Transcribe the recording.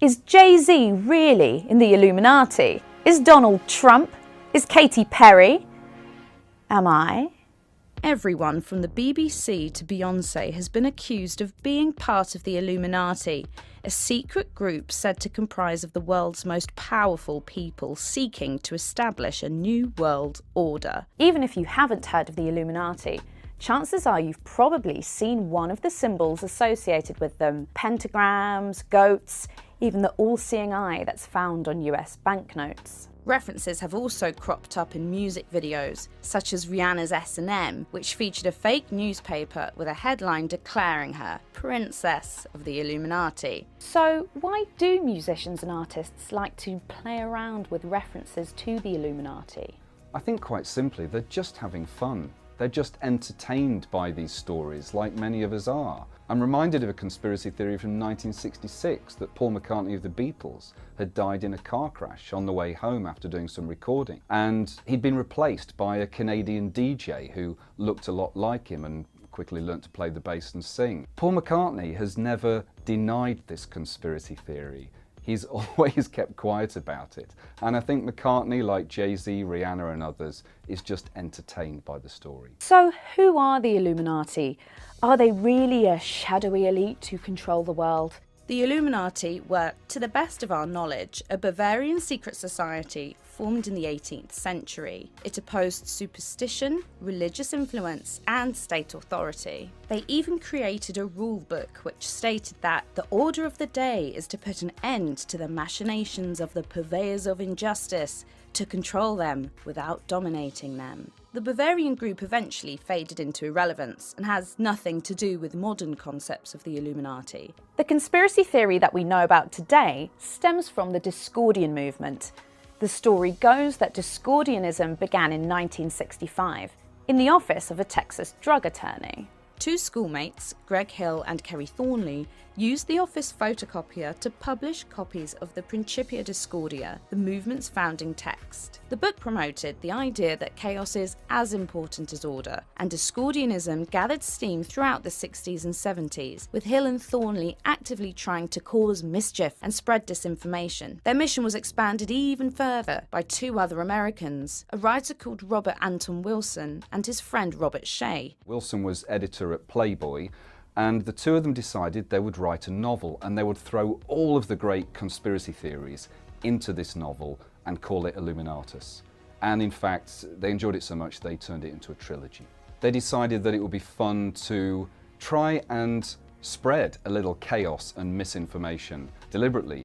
Is Jay-Z really in the Illuminati? Is Donald Trump? Is Katy Perry? Am I? Everyone from the BBC to Beyoncé has been accused of being part of the Illuminati, a secret group said to comprise of the world's most powerful people seeking to establish a new world order. Even if you haven't heard of the Illuminati, chances are you've probably seen one of the symbols associated with them. Pentagrams, goats, even the all-seeing eye that's found on US banknotes. References have also cropped up in music videos, such as Rihanna's S&M, which featured a fake newspaper with a headline declaring her Princess of the Illuminati. So why do musicians and artists like to play around with references to the Illuminati? I think quite simply they're just having fun. They're just entertained by these stories, like many of us are. I'm reminded of a conspiracy theory from 1966 that Paul McCartney of the Beatles had died in a car crash on the way home after doing some recording. And he'd been replaced by a Canadian DJ who looked a lot like him and quickly learnt to play the bass and sing. Paul McCartney has never denied this conspiracy theory. He's always kept quiet about it. And I think McCartney, like Jay-Z, Rihanna and others, is just entertained by the story. So who are the Illuminati? Are they really a shadowy elite who control the world? The Illuminati were, to the best of our knowledge, a Bavarian secret society formed in the 18th century. It opposed superstition, religious influence, and state authority. They even created a rule book which stated that the order of the day is to put an end to the machinations of the purveyors of injustice, to control them without dominating them. The Bavarian group eventually faded into irrelevance and has nothing to do with modern concepts of the Illuminati. The conspiracy theory that we know about today stems from the Discordian movement. The story goes that Discordianism began in 1965 in the office of a Texas drug attorney. Two schoolmates, Greg Hill and Kerry Thornley, used the office photocopier to publish copies of the Principia Discordia, the movement's founding text. The book promoted the idea that chaos is as important as order, and Discordianism gathered steam throughout the 60s and 70s, with Hill and Thornley actively trying to cause mischief and spread disinformation. Their mission was expanded even further by two other Americans, a writer called Robert Anton Wilson and his friend Robert Shea. Wilson was editor at Playboy, and the two of them decided they would write a novel and they would throw all of the great conspiracy theories into this novel and call it Illuminatus. And in fact, they enjoyed it so much they turned it into a trilogy. They decided that it would be fun to try and spread a little chaos and misinformation deliberately.